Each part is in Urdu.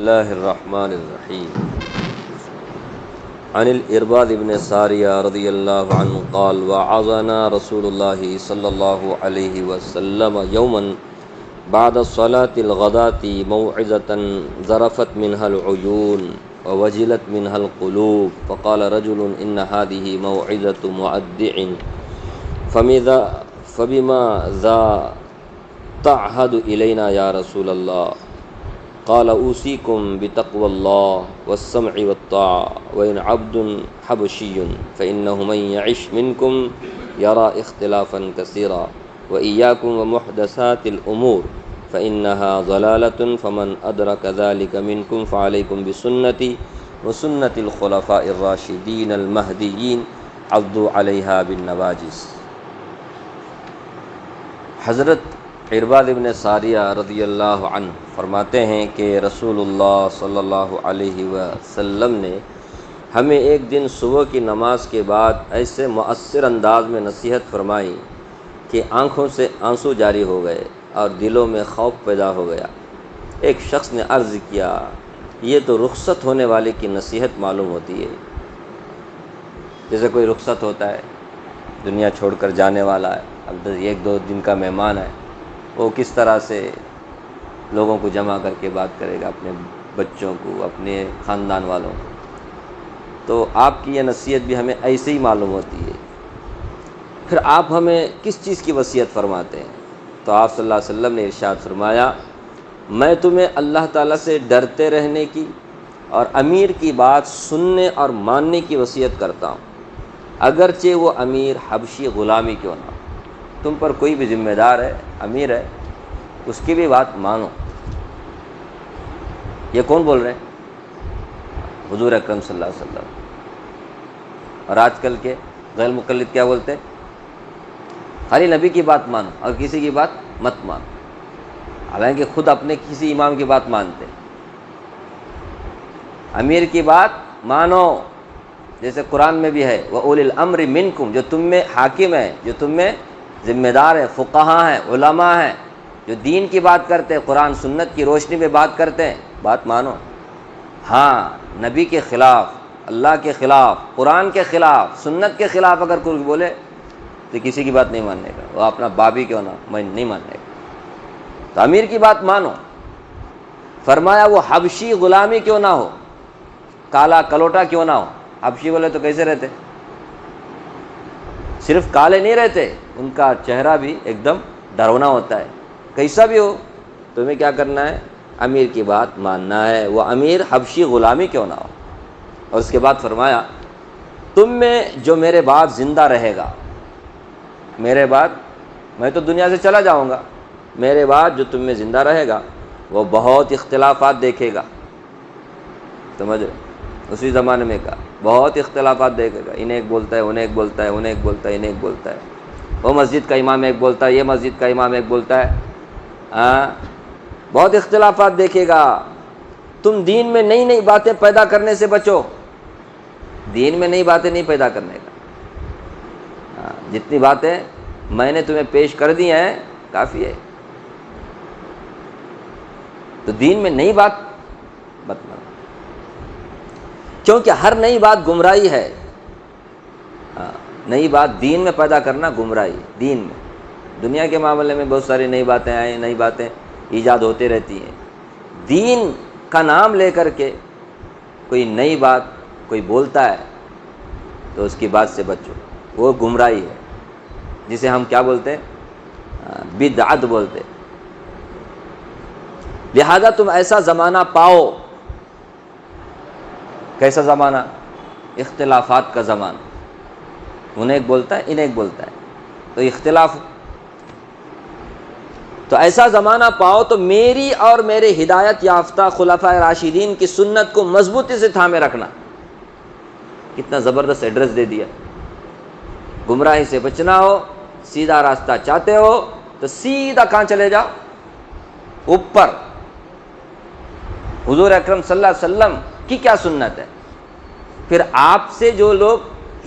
الله الرحمن الرحيم. عن الإرباض بن سارية رضي الله عنه قال وعظنا رسول الله صلى الله عليه وسلم يوما بعد صلاة الغداة موعظة ذرفت منها العيون ووجلت منها القلوب فقال رجل إن هذه موعظة مودع فبما ذا تعهد إلينا يا رسول الله؟ قال أوصيكم بتقوى الله والسمع والطاعة وإن عبد حبشي فإنه من يعش منكم يرى اختلافا كثيرا وإياكم ومحدثات الأمور فإنها ضلالة فمن أدرك ذلك منكم فعليكم بسنتي وسنة الخلفاء الراشدين المهديين عضوا عليها بالنواجذ۔ حضرت ارباد بن ساریہ رضی اللہ عنہ فرماتے ہیں کہ رسول اللہ صلی اللہ علیہ وسلم نے ہمیں ایک دن صبح کی نماز کے بعد ایسے مؤثر انداز میں نصیحت فرمائی کہ آنکھوں سے آنسو جاری ہو گئے اور دلوں میں خوف پیدا ہو گیا۔ ایک شخص نے عرض کیا یہ تو رخصت ہونے والے کی نصیحت معلوم ہوتی ہے، جیسے کوئی رخصت ہوتا ہے، دنیا چھوڑ کر جانے والا ہے، اب ایک دو دن کا مہمان ہے، وہ کس طرح سے لوگوں کو جمع کر کے بات کرے گا، اپنے بچوں کو، اپنے خاندان والوں کو۔ تو آپ کی یہ نصیحت بھی ہمیں ایسے ہی معلوم ہوتی ہے۔ پھر آپ ہمیں کس چیز کی وصیت فرماتے ہیں؟ تو آپ صلی اللہ علیہ وسلم نے ارشاد فرمایا میں تمہیں اللہ تعالیٰ سے ڈرتے رہنے کی اور امیر کی بات سننے اور ماننے کی وصیت کرتا ہوں، اگرچہ وہ امیر حبشی غلامی کیوں نہ ہو۔ تم پر کوئی بھی ذمہ دار ہے، امیر ہے، اس کی بھی بات مانو۔ یہ کون بول رہے ہیں؟ حضور اکرم صلی اللہ علیہ وسلم۔ اور آج کل کے غیر مقلد کیا بولتے ہیں؟ خالی نبی کی بات مانو اور کسی کی بات مت مانو، حالانکہ خود اپنے کسی امام کی بات مانتے ہیں۔ امیر کی بات مانو، جیسے قرآن میں بھی ہے وَأُولِي الْأَمْرِ مِنْكُمْ، جو تم میں حاکم ہے، جو تم میں ذمہ دار ہے، فقہا ہیں، علماء ہیں، جو دین کی بات کرتے ہیں، قرآن سنت کی روشنی میں بات کرتے ہیں، بات مانو۔ ہاں نبی کے خلاف، اللہ کے خلاف، قرآن کے خلاف، سنت کے خلاف اگر کوئی بولے تو کسی کی بات نہیں ماننے کا، وہ اپنا باپ ہی کیوں نہ، میں نہیں ماننے کا۔ تو امیر کی بات مانو۔ فرمایا وہ حبشی غلامی کیوں نہ ہو، کالا کلوٹا کیوں نہ ہو۔ حبشی بولے تو کیسے رہتے؟ صرف کالے نہیں رہتے، ان کا چہرہ بھی ایک دم ڈرونا ہوتا ہے۔ کیسا بھی ہو تمہیں کیا کرنا ہے؟ امیر کی بات ماننا ہے، وہ امیر حبشی غلامی کیوں نہ ہو۔ اور اس کے بعد فرمایا تم میں جو میرے بعد زندہ رہے گا، میرے بعد، میں تو دنیا سے چلا جاؤں گا، میرے بعد جو تم میں زندہ رہے گا وہ بہت اختلافات دیکھے گا۔ سمجھ اسی زمانے میں کا بہت اختلافات دیکھے گا، انہیں ایک بولتا ہے، انہیں ایک بولتا ہے، انہیں ایک بولتا ہے، انہیں ایک بولتا ہے، وہ مسجد کا امام ایک بولتا ہے، یہ مسجد کا امام ایک بولتا ہے، بہت اختلافات دیکھے گا۔ تم دین میں نئی نئی باتیں پیدا کرنے سے بچو، دین میں نئی باتیں نہیں پیدا کرنے کا۔ جتنی باتیں میں نے تمہیں پیش کر دی ہیں کافی ہے۔ تو دین میں نئی بات بتنا، کیونکہ ہر نئی بات گمراہی ہے۔ نئی بات دین میں پیدا کرنا گمراہی ہے۔ دین میں، دنیا کے معاملے میں بہت ساری نئی باتیں آئیں، نئی باتیں ایجاد ہوتے رہتی ہیں۔ دین کا نام لے کر کے کوئی نئی بات کوئی بولتا ہے تو اس کی بات سے بچو، وہ گمراہی ہے، جسے ہم کیا بولتے ہیں؟ بدعت بولتے ہیں۔ لہذا تم ایسا زمانہ پاؤ، کیسا زمانہ؟ اختلافات کا زمانہ، انہیں ایک بولتا ہے، انہیں ایک بولتا ہے، تو اختلاف۔ تو ایسا زمانہ پاؤ تو میری اور میرے ہدایت یافتہ خلفائے راشدین کی سنت کو مضبوطی سے تھامے رکھنا۔ کتنا زبردست ایڈریس دے دیا۔ گمراہی سے بچنا ہو، سیدھا راستہ چاہتے ہو تو سیدھا کہاں چلے جاؤ؟ اوپر۔ حضور اکرم صلی اللہ علیہ وسلم کی کیا سنت ہے؟ پھر آپ سے جو لوگ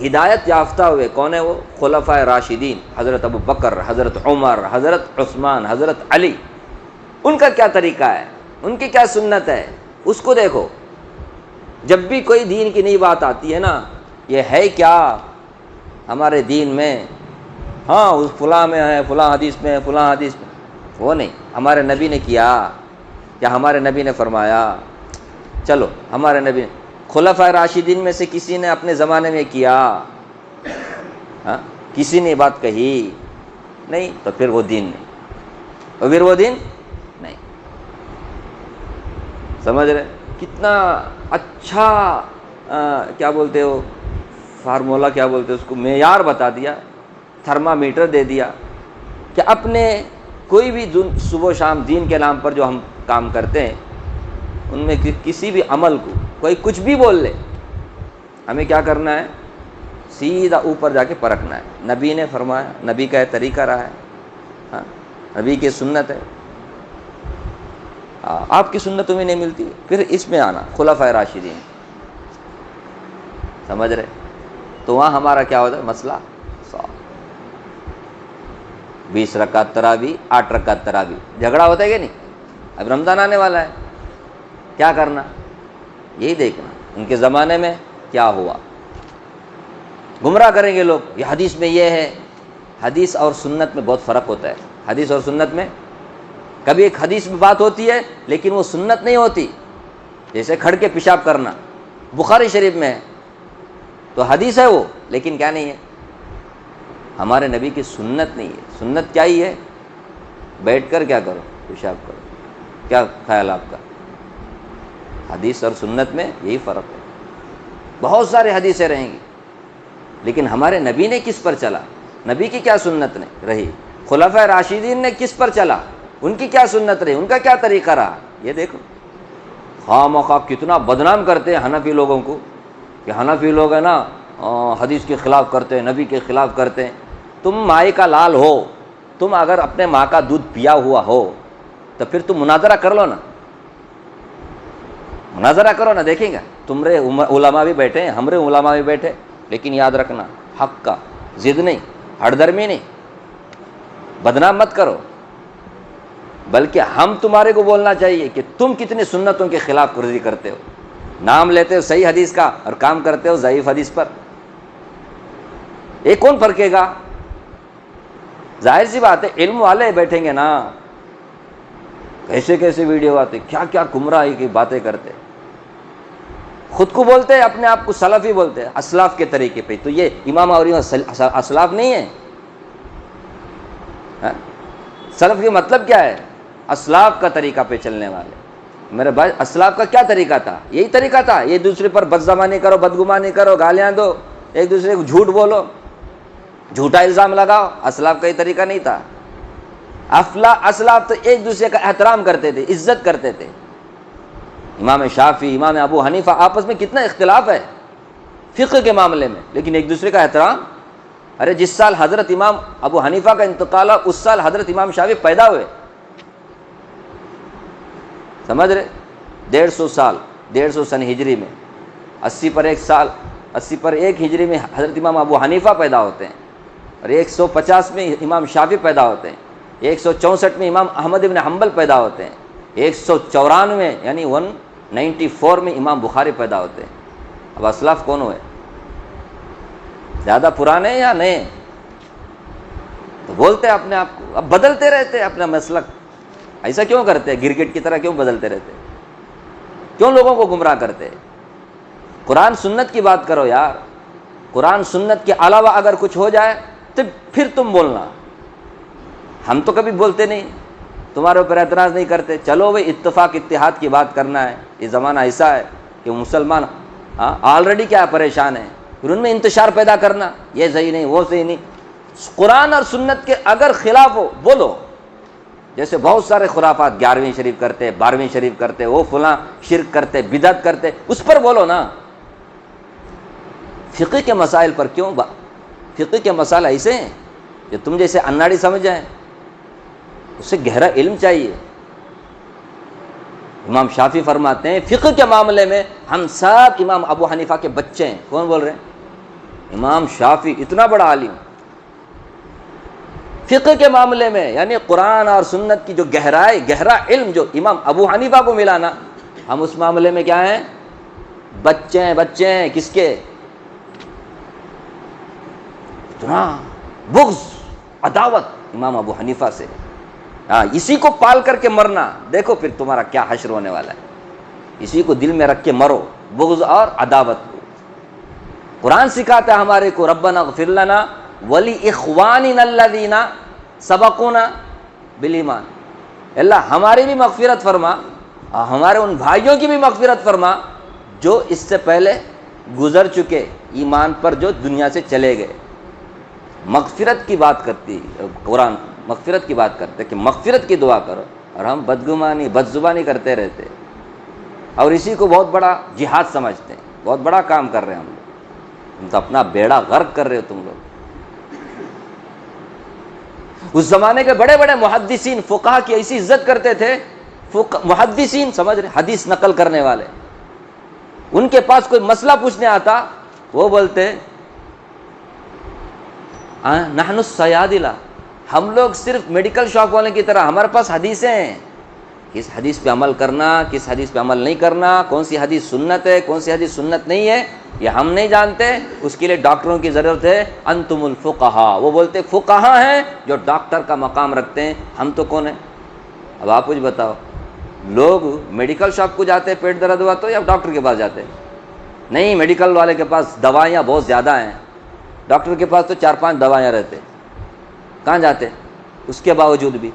ہدایت یافتہ ہوئے کون ہے؟ وہ خلفائے راشدین، حضرت ابو بکر، حضرت عمر، حضرت عثمان، حضرت علی۔ ان کا کیا طریقہ ہے؟ ان کی کیا سنت ہے؟ اس کو دیکھو، جب بھی کوئی دین کی نئی بات آتی ہے نا، یہ ہے کیا ہمارے دین میں، ہاں اس فلاں میں ہے، فلاں حدیث میں ہے، فلاں حدیث میں، وہ نہیں، ہمارے نبی نے کیا یا ہمارے نبی نے فرمایا، چلو ہمارے نبی نے، خلفائے راشدین میں سے کسی نے اپنے زمانے میں کیا، ہاں کسی نے بات کہی نہیں، تو پھر وہ دین نہیں، تو پھر وہ دین نہیں۔ سمجھ رہے کتنا اچھا کیا بولتے ہو فارمولا، کیا بولتے اس کو، معیار بتا دیا، تھرمامیٹر دے دیا کہ اپنے کوئی بھی صبح و شام دین کے نام پر جو ہم کام کرتے ہیں ان میں کسی بھی عمل کو کوئی کچھ بھی بول لے، ہمیں کیا کرنا ہے، سیدھا اوپر جا کے پرکھنا ہے، نبی نے فرمایا، نبی کا طریقہ رہا ہے، ہاں نبی کی سنت ہے، آپ کی سنت تمہیں نہیں ملتی، پھر اس میں آنا خلفائے راشدین، سمجھ رہے، تو وہاں ہمارا کیا ہوتا ہے مسئلہ 20 رکعت تراویح، 8 رکعت تراویح، جھگڑا ہوتا ہے کہ نہیں؟ اب رمضان آنے والا ہے، کیا کرنا، یہی دیکھنا ان کے زمانے میں کیا ہوا، گمراہ کریں گے لوگ، یہ حدیث میں یہ ہے، حدیث اور سنت میں بہت فرق ہوتا ہے، حدیث اور سنت میں کبھی ایک حدیث میں بات ہوتی ہے لیکن وہ سنت نہیں ہوتی، جیسے کھڑ کے پیشاب کرنا بخاری شریف میں ہے تو حدیث ہے وہ، لیکن کیا نہیں ہے، ہمارے نبی کی سنت نہیں ہے، سنت کیا ہی ہے، بیٹھ کر کیا کرو، پیشاب کرو، کیا خیال آپ کا، حدیث اور سنت میں یہی فرق ہے، بہت سارے حدیثیں رہیں گی لیکن ہمارے نبی نے کس پر چلا، نبی کی کیا سنت نے رہی، خلفائے راشدین نے کس پر چلا، ان کی کیا سنت رہی، ان کا کیا طریقہ رہا، یہ دیکھو۔ خواہ مخواہ کتنا بدنام کرتے ہیں حنفی لوگوں کو کہ حنفی لوگ ہیں نا حدیث کے خلاف کرتے ہیں، نبی کے خلاف کرتے ہیں، تم مائی کا لال ہو، تم اگر اپنے ماں کا دودھ پیا ہوا ہو تو پھر تم مناظرہ کر لو نا، مناظرہ کرو نا، دیکھیں گے تمرے علماء بھی بیٹھے ہیں، ہمارے علماء بھی بیٹھے، لیکن یاد رکھنا حق کا، ضد نہیں، ہٹ درمی نہیں، بدنام مت کرو، بلکہ ہم تمہارے کو بولنا چاہیے کہ تم کتنی سنتوں کے خلاف ورزی کرتے ہو، نام لیتے ہو صحیح حدیث کا اور کام کرتے ہو ضعیف حدیث پر، یہ کون پرکھے گا؟ ظاہر سی بات ہے علم والے بیٹھیں گے نا، کیسے کیسے ویڈیو آتے، کیا کیا گمراہی کی باتیں کرتے، خود کو بولتے ہیں اپنے آپ کو سلفی بولتے ہیں اسلاف کے طریقے پہ، تو یہ امام اور اسلاف نہیں ہے، سلف کے مطلب کیا ہے، اسلاف کا طریقہ پہ چلنے والے، میرے بھائی اسلاف کا کیا طریقہ تھا، یہی طریقہ تھا، یہ دوسرے پر بدزبانی کرو، بدگمانی کرو، گالیاں دو، ایک دوسرے کو جھوٹ بولو، جھوٹا الزام لگاؤ، اسلاف کا یہ طریقہ نہیں تھا، اسلاف تو ایک دوسرے کا احترام کرتے تھے، عزت کرتے تھے، امام شافعی، امام ابو حنیفہ آپس میں کتنا اختلاف ہے فقہ کے معاملے میں، لیکن ایک دوسرے کا احترام، ارے جس سال حضرت امام ابو حنیفہ کا انتقال ہوا اس سال حضرت امام شافعی پیدا ہوئے، سمجھ رہے، 150 سن ہجری میں، 80 پر ایک ہجری میں حضرت امام ابو حنیفہ پیدا ہوتے ہیں، اور 150 میں امام شافعی پیدا ہوتے ہیں، 164 میں امام احمد بن حنبل پیدا ہوتے ہیں، 194 یعنی 194 میں امام بخاری پیدا ہوتے ہیں، اب اسلاف کون ہوئے، زیادہ پرانے یا نئے؟ تو بولتے ہیں اپنے آپ کو، اب بدلتے رہتے ہیں اپنا مسلک، ایسا کیوں کرتے ہیں، گرگٹ کی طرح کیوں بدلتے رہتے ہیں، کیوں لوگوں کو گمراہ کرتے ہیں؟ قرآن سنت کی بات کرو یار، قرآن سنت کے علاوہ اگر کچھ ہو جائے تو پھر تم بولنا، ہم تو کبھی بولتے نہیں، تمہارے اوپر اعتراض نہیں کرتے، چلو بھائی اتفاق اتحاد کی بات کرنا ہے، یہ زمانہ ایسا ہے کہ مسلمان آلریڈی کیا پریشان ہیں، پھر ان میں انتشار پیدا کرنا، یہ صحیح نہیں وہ صحیح نہیں، قرآن اور سنت کے اگر خلاف ہو بولو، جیسے بہت سارے خرافات 11ویں شریف کرتے، 12ویں شریف کرتے، وہ فلاں شرک کرتے، بدعت کرتے، اس پر بولو نا، فقہ کے مسائل پر کیوں فقہ کے مسائل ایسے ہیں کہ تم جیسے اناڑی سمجھ جائیں، اس سے گہرا علم چاہیے۔ امام شافعی فرماتے ہیں فقہ کے معاملے میں ہم سب امام ابو حنیفہ کے بچے ہیں، کون بول رہے ہیں؟ امام شافعی اتنا بڑا عالم، فقہ کے معاملے میں، یعنی قرآن اور سنت کی جو گہرا علم جو امام ابو حنیفہ کو ملا نا، ہم اس معاملے میں کیا ہیں؟ بچے ہیں کس کے؟ اتنا بغض عداوت امام ابو حنیفہ سے، اسی کو پال کر کے مرنا، دیکھو پھر تمہارا کیا حشر ہونے والا ہے، اسی کو دل میں رکھ کے مرو، بغض اور عداوت کو۔ قرآن سکھاتا ہے ہمارے کو ربنا اغفر لنا ولی الذین سبقونا بالایمان، اللہ ہماری بھی مغفرت فرما اور ہمارے ان بھائیوں کی بھی مغفرت فرما جو اس سے پہلے گزر چکے، ایمان پر جو دنیا سے چلے گئے۔ مغفرت کی بات کرتی قرآن، مغفرت کی بات کرتے کہ مغفرت کی دعا کرو، اور ہم بدگمانی بدزبانی کرتے رہتے اور اسی کو بہت بڑا جہاد سمجھتے ہیں، بہت بڑا کام کر رہے ہیں ہم لوگ، تم تو اپنا بیڑا غرق کر رہے ہو تم لوگ۔ اس زمانے کے بڑے بڑے محدثین فقہا کی ایسی عزت کرتے تھے، محدثین سمجھ رہے، حدیث نقل کرنے والے، ان کے پاس کوئی مسئلہ پوچھنے آتا وہ بولتے نحن الصیادلہ، ہم لوگ صرف میڈیکل شاپ والے کی طرح، ہمارے پاس حدیثیں ہیں، کس حدیث پہ عمل کرنا، کس حدیث پہ عمل نہیں کرنا، کون سی حدیث سنت ہے، کون سی حدیث سنت نہیں ہے، یہ ہم نہیں جانتے، اس کے لیے ڈاکٹروں کی ضرورت ہے، انتم الفقہاء، وہ بولتے فقہاء ہیں جو ڈاکٹر کا مقام رکھتے ہیں، ہم تو کون ہیں؟ اب آپ کچھ بتاؤ، لوگ میڈیکل شاپ کو جاتے ہیں پیٹ درد ہوا تو، یا ڈاکٹر کے پاس جاتے ہیں؟ نہیں، میڈیکل والے کے پاس دوائیاں بہت زیادہ ہیں، ڈاکٹر کے پاس تو 4-5 دوائیاں رہتے، کہاں جاتے؟ اس کے باوجود بھی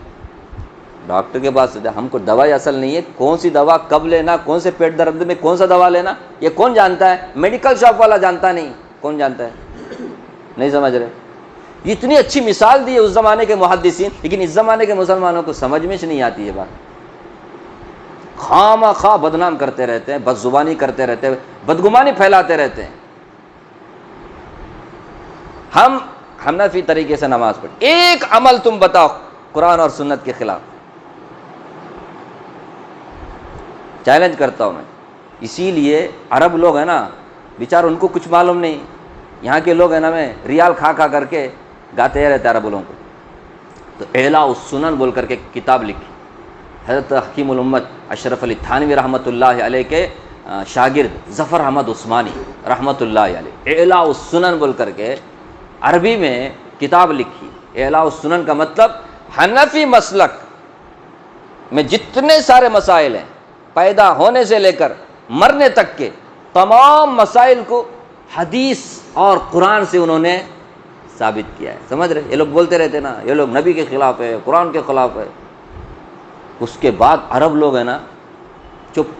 ڈاکٹر کے پاس ہم کو دوائی اصل نہیں ہے، کون سی دوا کب لینا، کون سے پیٹ درد میں کون سا دوا لینا، یہ کون جانتا ہے؟ میڈیکل شاپ والا جانتا نہیں، کون جانتا ہے؟ نہیں سمجھ رہے؟ اتنی اچھی مثال دی ہے اس زمانے کے محدثین، لیکن اس زمانے کے مسلمانوں کو سمجھ میں نہیں آتی ہے بات، خواہ مخواہ بدنام کرتے رہتے ہیں، بد زبانی کرتے رہتے ہیں، بدگمانی پھیلاتے رہتے ہیں۔ ہم حنفی طریقے سے نماز پڑھ، ایک عمل تم بتاؤ قرآن اور سنت کے خلاف، چیلنج کرتا ہوں میں۔ اسی لیے عرب لوگ ہیں نا بیچار، ان کو کچھ معلوم نہیں، یہاں کے لوگ ہیں نا میں ریال کھا کر کے گاتے رہتے عرب لوگوں کو، تو اعلاء السنن بول کر کے کتاب لکھی، حضرت حکیم الامت اشرف علی تھانوی رحمۃ اللہ علیہ کے شاگرد ظفر احمد عثمانی رحمۃ اللہ علیہ، اعلاء السنن بول کر کے عربی میں کتاب لکھی۔ اعلاء السنن کا مطلب حنفی مسلک میں جتنے سارے مسائل ہیں، پیدا ہونے سے لے کر مرنے تک کے تمام مسائل کو حدیث اور قرآن سے انہوں نے ثابت کیا ہے۔ سمجھ رہے؟ یہ لوگ بولتے رہتے نا یہ لوگ نبی کے خلاف ہے، قرآن کے خلاف ہے، اس کے بعد عرب لوگ ہیں نا چپ،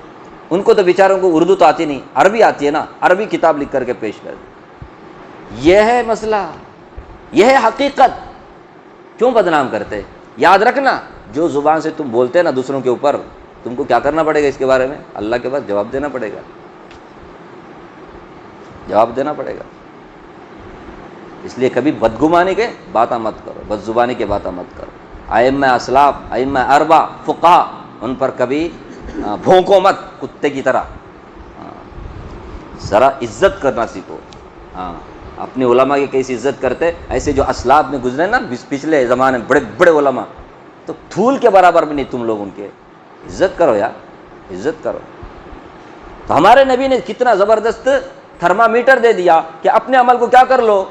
ان کو تو بیچاروں کو اردو تو آتی نہیں، عربی آتی ہے نا، عربی کتاب لکھ کر کے پیش کر دی۔ یہ ہے مسئلہ، یہ ہے حقیقت، کیوں بدنام کرتے؟ یاد رکھنا، جو زبان سے تم بولتے نا دوسروں کے اوپر، تم کو کیا کرنا پڑے گا اس کے بارے میں؟ اللہ کے پاس جواب دینا پڑے گا، جواب دینا پڑے گا۔ اس لیے کبھی بدگمانی کے باتیں مت کرو، بد زبانی کے باتیں مت کرو۔ ائمہ اسلاف، ائمہ اربع، فقہا، ان پر کبھی بھونکو مت کتے کی طرح، ذرا عزت کرنا سیکھو۔ اپنے علماء کی کیسی عزت کرتے، ایسے جو اسلاف میں گزرے نا پچھلے زمانے میں بڑے بڑے علماء، تو دھول کے برابر بھی نہیں تم لوگ ان کے، عزت کرو یار، عزت کرو۔ تو ہمارے نبی نے کتنا زبردست تھرمامیٹر دے دیا کہ اپنے عمل کو کیا کر لو،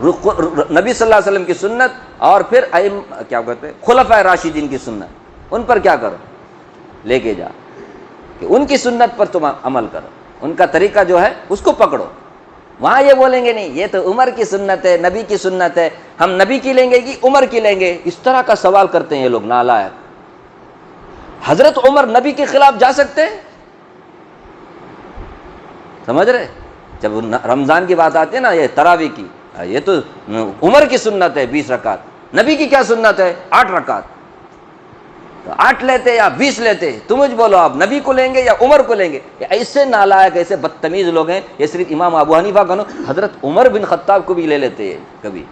نبی صلی اللہ علیہ وسلم کی سنت اور پھر کیا کہتے ہیں خلفائے راشدین کی سنت، ان پر کیا کرو، لے کے جا کہ ان کی سنت پر تم عمل کرو، ان کا طریقہ جو ہے اس کو پکڑو۔ وہاں یہ بولیں گے نہیں یہ تو عمر کی سنت ہے، نبی کی سنت ہے، ہم نبی کی لیں گے کہ عمر کی لیں گے، اس طرح کا سوال کرتے ہیں یہ لوگ نالائق۔ حضرت عمر نبی کے خلاف جا سکتے ہیں؟ سمجھ رہے؟ جب رمضان کی بات آتی ہے نا یہ تراویح کی، یہ تو عمر کی سنت ہے 20 رکعت، نبی کی کیا سنت ہے 8 رکعت، تو 8 لیتے یا 20 لیتے، تم مجھ بولو آپ نبی کو لیں گے یا عمر کو لیں گے؟ ایسے نالائق ایسے بدتمیز لوگ ہیں، یہ صرف امام ابو حنیفہ کا حضرت عمر بن خطاب کو بھی لے لیتے ہیں کبھی،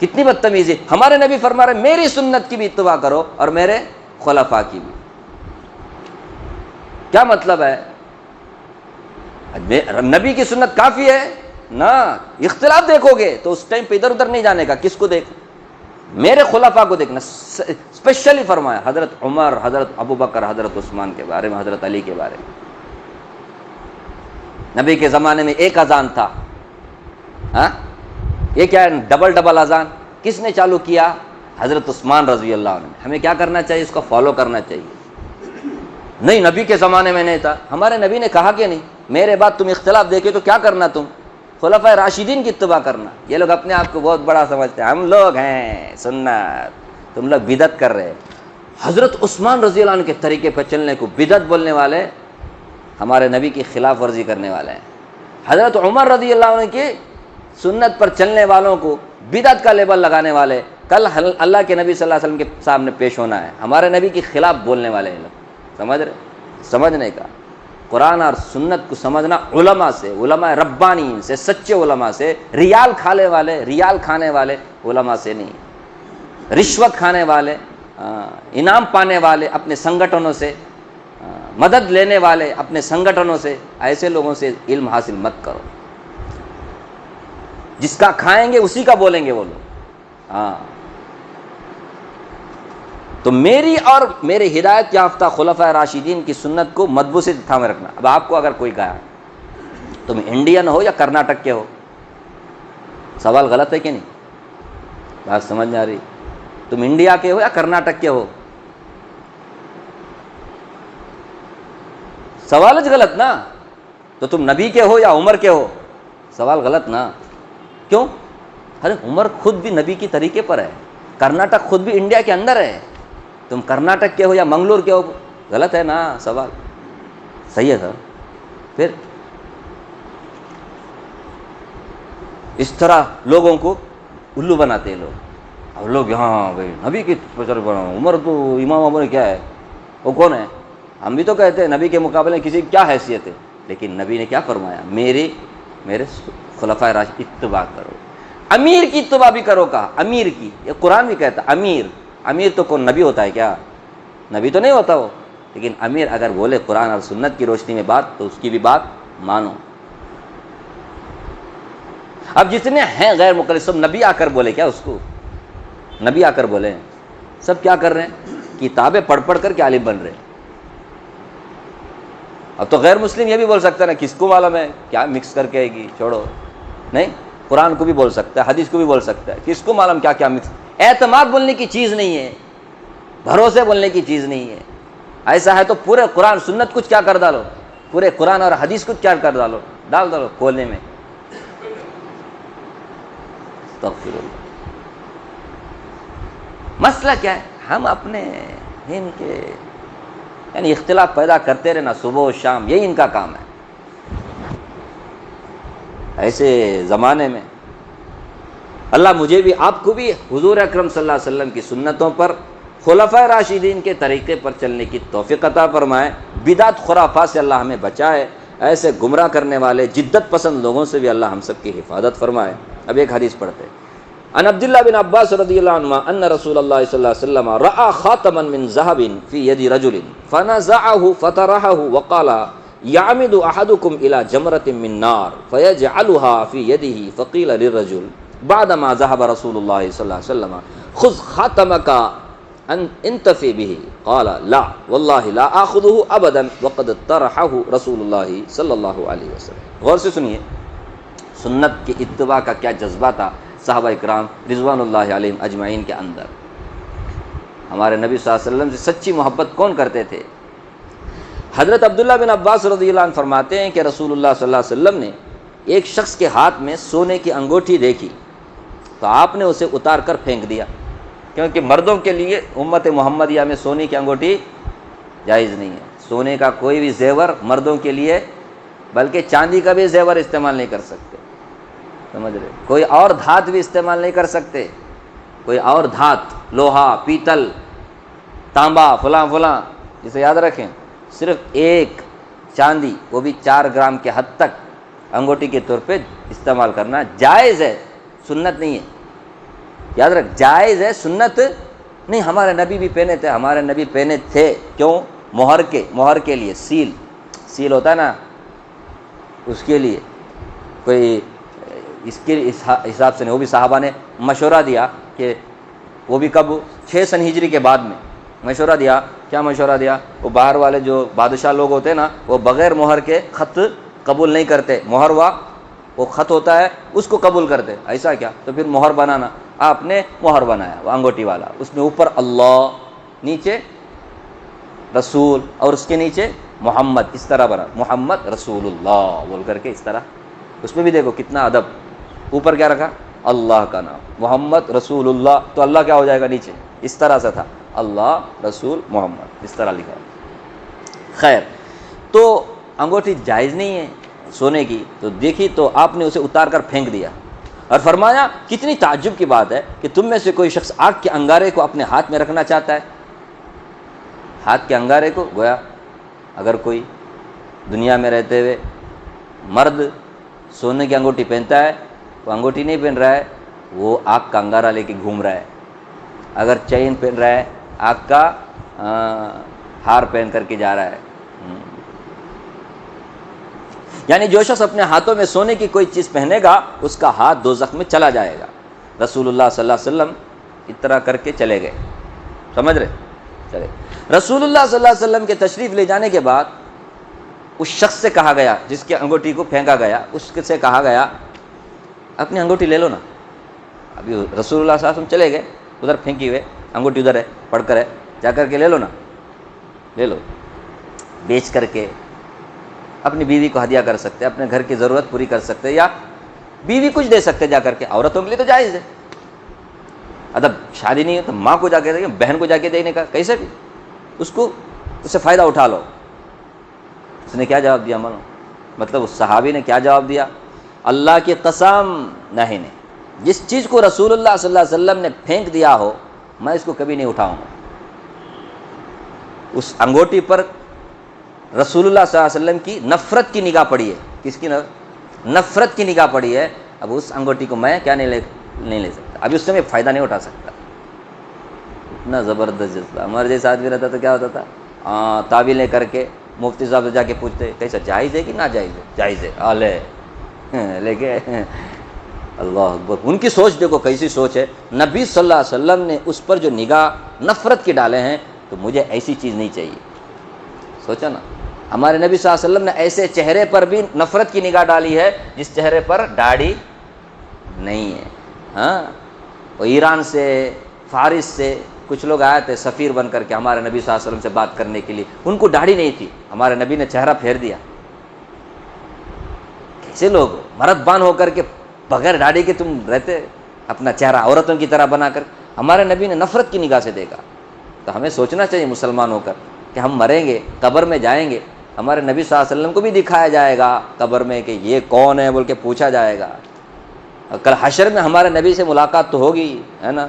کتنی بدتمیزی۔ ہمارے نبی فرما رہے میری سنت کی بھی اتباع کرو اور میرے خلفاء کی بھی، کیا مطلب ہے؟ نبی کی سنت کافی ہے نا، اختلاف دیکھو گے تو اس ٹائم پہ ادھر ادھر نہیں جانے کا، کس کو دیکھ، میرے خلفاء کو دیکھنا، اسپیشلی فرمایا حضرت عمر، حضرت ابو بکر، حضرت عثمان کے بارے میں، حضرت علی کے بارے میں۔ نبی کے زمانے میں ایک اذان تھا، ہاں یہ کیا ہے ڈبل ڈبل اذان؟ کس نے چالو کیا؟ حضرت عثمان رضی اللہ عنہ۔ ہمیں کیا کرنا چاہیے؟ اس کو فالو کرنا چاہیے۔ نہیں نبی کے زمانے میں نہیں تھا، ہمارے نبی نے کہا کہ نہیں میرے بعد تم اختلاف دیکھے تو کیا کرنا؟ تم خلفائے راشدین کی اتباع کرنا۔ یہ لوگ اپنے آپ کو بہت بڑا سمجھتے ہیں، ہم لوگ ہیں سنت، تم لوگ بدعت کر رہے۔ حضرت عثمان رضی اللہ عنہ کے طریقے پر چلنے کو بدعت بولنے والے ہمارے نبی کی خلاف ورزی کرنے والے ہیں۔ حضرت عمر رضی اللہ عنہ کی سنت پر چلنے والوں کو بدعت کا لیبل لگانے والے کل اللہ کے نبی صلی اللہ علیہ وسلم کے سامنے پیش ہونا ہے۔ ہمارے نبی کے خلاف بولنے والے ہیں لوگ، سمجھ رہے؟ سمجھنے کا قرآن اور سنت کو سمجھنا علماء سے، علماء ربانیین سے، سچے علماء سے، ریال کھانے والے علماء سے نہیں، رشوت کھانے والے، انعام پانے والے اپنے سنگٹھنوں سے، مدد لینے والے اپنے سنگٹھنوں سے، ایسے لوگوں سے علم حاصل مت کرو۔ جس کا کھائیں گے اسی کا بولیں گے وہ لوگ۔ ہاں تو میری اور میرے ہدایت یافتہ خلفائے راشدین کی سنت کو مدبو سے تھامے رکھنا۔ اب آپ کو اگر کوئی کہا تم انڈین ہو یا کرناٹک کے ہو، سوال غلط ہے کہ نہیں؟ بات سمجھ میں آ رہی؟ تم انڈیا کے ہو یا کرناٹک کے ہو، سوال غلط نا؟ تو تم نبی کے ہو یا عمر کے ہو، سوال غلط نا؟ کیوں؟ ارے عمر خود بھی نبی کی طریقے پر ہے، کرناٹک خود بھی انڈیا کے اندر ہے، تم کرناٹک کے ہو یا منگلور کے ہو، غلط ہے نا سوال؟ صحیح ہے سر۔ پھر اس طرح لوگوں کو الو بناتے ہیں لوگ، اور لوگ یہاں بھائی نبی کی عمر تو امام ابو نے کیا ہے، وہ کون ہے؟ ہم بھی تو کہتے ہیں نبی کے مقابلے میں کسی کی کیا حیثیت ہے، لیکن نبی نے کیا فرمایا؟ میرے خلفائے راشدین اتباع کرو، امیر کی اتباع بھی کرو۔ کہا امیر کی، یہ قرآن بھی کہتا امیر تو کون نبی ہوتا ہے کیا؟ نبی تو نہیں ہوتا وہ، لیکن امیر اگر بولے قرآن اور سنت کی روشنی میں بات تو اس کی بھی بات مانو۔ اب جتنے ہیں غیر مقلد سب نبی آ کر بولے کیا اس کو؟ نبی آ کر بولے؟ سب کیا کر رہے ہیں؟ کتابیں پڑھ پڑھ کر کے عالم بن رہے ہیں۔ اب تو غیر مسلم یہ بھی بول سکتا ہے نا، کس کو معلوم ہے کیا مکس کر کے آئے گی، چھوڑو، نہیں قرآن کو بھی بول سکتا ہے، حدیث کو بھی بول سکتا ہے، کس کو معلوم کیا کیا مکس۔ اعتماد بولنے کی چیز نہیں ہے، بھروسے بولنے کی چیز نہیں ہے۔ ایسا ہے تو پورے قرآن سنت کچھ کیا کر ڈالو، پورے قرآن اور حدیث کچھ کیا کر ڈال دو کھولنے میں۔ استغفر اللہ۔ مسئلہ کیا ہے؟ ہم اپنے ان کے یعنی اختلاف پیدا کرتے رہنا صبح و شام، یہی ان کا کام ہے۔ ایسے زمانے میں اللہ مجھے بھی آپ کو بھی حضور اکرم صلی اللہ علیہ وسلم کی سنتوں پر، خلفائے راشدین کے طریقے پر چلنے کی توفیق عطا فرمائے، بدعت خرافات سے اللہ ہمیں بچائے، ایسے گمراہ کرنے والے جدت پسند لوگوں سے بھی اللہ ہم سب کی حفاظت فرمائے۔ اب ایک حدیث پڑھتے ہیں۔ عن عبداللہ بن عباس رضی اللہ عنہ ان رسول اللہ صلی اللہ علیہ وسلم رأى خاتما من ذهب في يد رجل فنزعه فطرحه وقال يعمد احدكم الى جمرة من نار فيجعلها في يده فقيل للرجل بعدما ذهب رسول الله صلی اللہ علیہ وسلم خذ خاتمك انتفع به قال لا والله لا آخذه ابدا وقد طرحه رسول اللہ صلی اللہ علیہ وسلم۔ غور سے سنیے، سنت کی اتباع کا کیا جذبہ تھا صحابہ اکرام رضوان اللہ علیہم اجمعین کے اندر۔ ہمارے نبی صلی اللہ علیہ وسلم سے سچی محبت کون کرتے تھے؟ حضرت عبداللہ بن عباس رضی اللہ عنہ فرماتے ہیں کہ رسول اللہ صلی اللہ علیہ وسلم نے ایک شخص کے ہاتھ میں سونے کی انگوٹھی دیکھی تو آپ نے اسے اتار کر پھینک دیا، کیونکہ مردوں کے لیے امت محمدیہ میں سونے کی انگوٹھی جائز نہیں ہے۔ سونے کا کوئی بھی زیور مردوں کے لیے، بلکہ چاندی کا بھی زیور استعمال نہیں کر سکتے، سمجھ رہے؟ کوئی اور دھات بھی استعمال نہیں کر سکتے، کوئی اور دھات، لوہا، پیتل، تانبا، فلاں جسے یاد رکھیں، صرف ایک چاندی، وہ بھی 4 گرام کے حد تک انگوٹھی کے طور پہ استعمال کرنا جائز ہے، سنت نہیں ہے۔ یاد رکھ، جائز ہے، سنت نہیں۔ ہمارے نبی بھی پہنے تھے، ہمارے نبی پہنے تھے، کیوں؟ مہر کے لیے، سیل ہوتا ہے نا، اس کے لیے۔ کوئی اس کے حساب سے نہیں، وہ بھی صحابہ نے مشورہ دیا کہ وہ بھی کب؟ 6 سن ہجری کے بعد میں مشورہ دیا. کیا مشورہ دیا؟ وہ باہر والے جو بادشاہ لوگ ہوتے ہیں نا، وہ بغیر مہر کے خط قبول نہیں کرتے. مہر ہوا وہ خط ہوتا ہے اس کو قبول کرتے. ایسا کیا؟ تو پھر مہر بنانا. آپ نے مہر بنایا وہ انگوٹھی والا، اس میں اوپر اللہ، نیچے رسول، اور اس کے نیچے محمد، اس طرح بنا محمد رسول اللہ بول کر کے اس طرح. اس میں بھی دیکھو کتنا ادب. اوپر کیا رکھا؟ اللہ کا نام، محمد رسول اللہ. تو اللہ کیا ہو جائے گا نیچے؟ اس طرح سے تھا، اللہ رسول محمد، اس طرح لکھا. خیر، تو انگوٹھی جائز نہیں ہے سونے کی. تو دیکھی تو آپ نے اسے اتار کر پھینک دیا اور فرمایا کتنی تعجب کی بات ہے کہ تم میں سے کوئی شخص آگ کے انگارے کو اپنے ہاتھ میں رکھنا چاہتا ہے. ہاتھ کے انگارے کو، گویا اگر کوئی دنیا میں رہتے ہوئے مرد سونے کی انگوٹھی پہنتا ہے، وہ انگوٹھی نہیں پہن رہا ہے، وہ آگ کا انگارہ لے کے گھوم رہا ہے. اگر چین پہن رہا ہے، آگ کا ہار پہن کر کے جا رہا ہے. یعنی جو شخص اپنے ہاتھوں میں سونے کی کوئی چیز پہنے گا اس کا ہاتھ دوزخ میں چلا جائے گا. رسول اللہ صلی اللہ علیہ وسلم اس طرح کر کے چلے گئے. سمجھ رہے؟ چلے. رسول اللہ صلی اللہ علیہ وسلم کے تشریف لے جانے کے بعد اس شخص سے کہا گیا جس کے انگوٹھی کو پھینکا گیا، اس سے کہا گیا اپنی انگوٹھی لے لو نا. ابھی رسول اللہ صلی اللہ علیہ وسلم چلے گئے، ادھر پھینکی ہوئے انگوٹھی ادھر ہے، پڑھ کر ہے، جا کر کے لے لو نا، لے لو. بیچ کر کے اپنی بیوی کو ہدیہ کر سکتے، اپنے گھر کی ضرورت پوری کر سکتے، یا بیوی کچھ دے سکتے جا کر کے. عورتوں کے لیے تو جائز ہے. ادب شادی نہیں ہے تو ماں کو جا کے دے، بہن کو جا کے دینے کا کیسے بھی اس سے فائدہ اٹھا لو. اس نے کیا جواب دیا؟ مطلب اس صحابی نے کیا جواب دیا؟ اللہ کی قسم نہیں، جس چیز کو رسول اللہ صلی اللہ علیہ وسلم نے پھینک دیا ہو میں اس کو کبھی نہیں اٹھاؤں گا. اس انگوٹھی پر رسول اللہ صلی اللہ علیہ وسلم کی نفرت کی نگاہ پڑی ہے. کس کی نفرت کی نگاہ پڑی ہے. اب اس انگوٹھی کو میں کیا نہیں لے سکتا، ابھی اس سے میں فائدہ نہیں اٹھا سکتا. اتنا زبردست جذبہ. ہمارے جیسا آدمی رہتا تو کیا ہوتا تھا؟ تعویل لے کر کے مفتی صاحب سے جا کے پوچھتے کیسا جائز ہے کہ نہ جائز ہے؟ جائز ہے. آلے لے کے اللہ اکبر. ان کی سوچ دیکھو کیسی سوچ ہے. نبی صلی اللہ علیہ وسلم نے اس پر جو نگاہ نفرت کے ڈالے ہیں، تو مجھے ایسی چیز نہیں چاہیے. سوچا نا، ہمارے نبی صلی اللہ علیہ وسلم نے ایسے چہرے پر بھی نفرت کی نگاہ ڈالی ہے جس چہرے پر داڑھی نہیں ہے. ہاں، وہ ایران سے، فارس سے کچھ لوگ آئے تھے سفیر بن کر کے ہمارے نبی صلی اللہ علیہ وسلم سے بات کرنے کے لیے. ان کو داڑھی نہیں تھی، ہمارے نبی نے چہرہ پھیر دیا. کیسے لوگ مرد بان ہو کر کے بغیر داڑھی کے تم رہتے، اپنا چہرہ عورتوں کی طرح بنا کر. ہمارے نبی نے نفرت کی نگاہ سے دیکھا. تو ہمیں سوچنا چاہیے مسلمان ہو کر کہ ہم مریں گے، قبر میں جائیں گے، ہمارے نبی صلی اللہ علیہ وسلم کو بھی دکھایا جائے گا قبر میں کہ یہ کون ہے بول کے پوچھا جائے گا. کل حشر میں ہمارے نبی سے ملاقات تو ہوگی، ہے نا.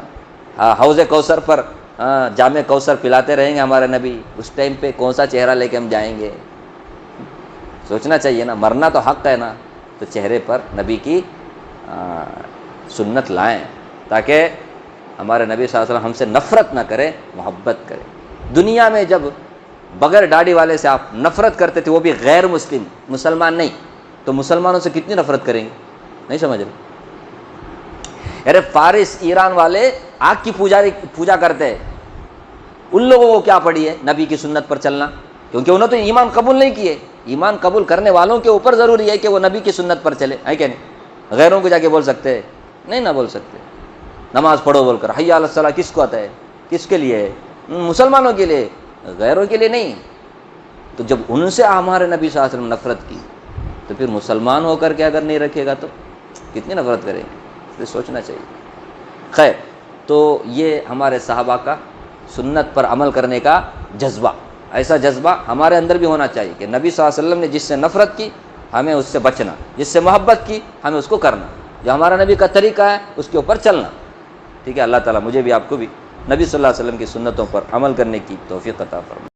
حوض کوثر پر جام کوثر پلاتے رہیں گے ہمارے نبی. اس ٹائم پہ کون سا چہرہ لے کے ہم جائیں گے؟ سوچنا چاہیے نا. مرنا تو حق ہے نا. تو چہرے پر نبی کی سنت لائیں تاکہ ہمارے نبی صلی اللہ علیہ وسلم ہم سے نفرت نہ کرے، محبت کرے. دنیا میں جب بغیر داڑھی والے سے آپ نفرت کرتے تھے، وہ بھی غیر مسلم، مسلمان نہیں، تو مسلمانوں سے کتنی نفرت کریں گے؟ نہیں سمجھ رہے؟ ارے فارس ایران والے آگ کی پوجا کرتے ہیں. ان لوگوں کو کیا پڑی ہے نبی کی سنت پر چلنا؟ کیونکہ انہوں نے تو ایمان قبول نہیں کیے. ایمان قبول کرنے والوں کے اوپر ضروری ہے کہ وہ نبی کی سنت پر چلے، ہے کہ نہیں؟ غیروں کو جا کے بول سکتے ہیں؟ نہیں نہ بول سکتے. نماز پڑھو بول کر حی علی الصلاۃ کس کو آتا ہے؟ کس کے لیے ہے؟ مسلمانوں کے لیے، غیروں کے لیے نہیں. تو جب ان سے ہمارے نبی صلی اللہ علیہ وسلم نفرت کی، تو پھر مسلمان ہو کر کے اگر نہیں رکھے گا تو کتنی نفرت کریں گے؟ اسے سوچنا چاہیے. خیر، تو یہ ہمارے صحابہ کا سنت پر عمل کرنے کا جذبہ، ایسا جذبہ ہمارے اندر بھی ہونا چاہیے کہ نبی صلی اللہ علیہ وسلم نے جس سے نفرت کی ہمیں اس سے بچنا، جس سے محبت کی ہمیں اس کو کرنا، جو ہمارا نبی کا طریقہ ہے اس کے اوپر چلنا. ٹھیک ہے. اللہ تعالیٰ مجھے بھی آپ کو بھی نبی صلی اللہ علیہ وسلم کی سنتوں پر عمل کرنے کی توفیق عطا فرمائے.